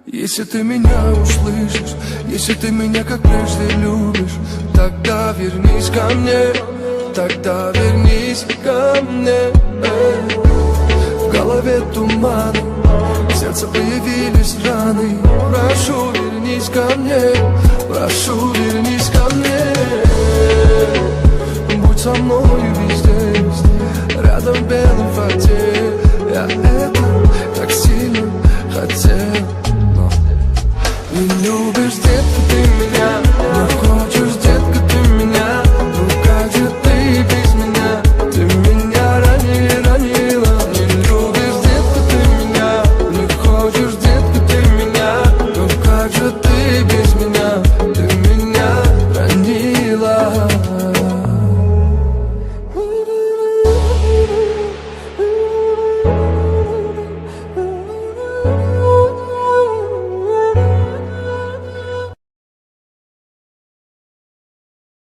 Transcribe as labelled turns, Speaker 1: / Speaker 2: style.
Speaker 1: Если ты меня услышишь, если ты меня как прежде любишь, тогда вернись ко мне, тогда вернись ко мне. В голове туман, в сердце появились раны. Прошу, вернись ко мне, прошу, вернись ко мне. Будь со мною везде, рядом в белом фате. Я это так сильно хотел. Не любишь, где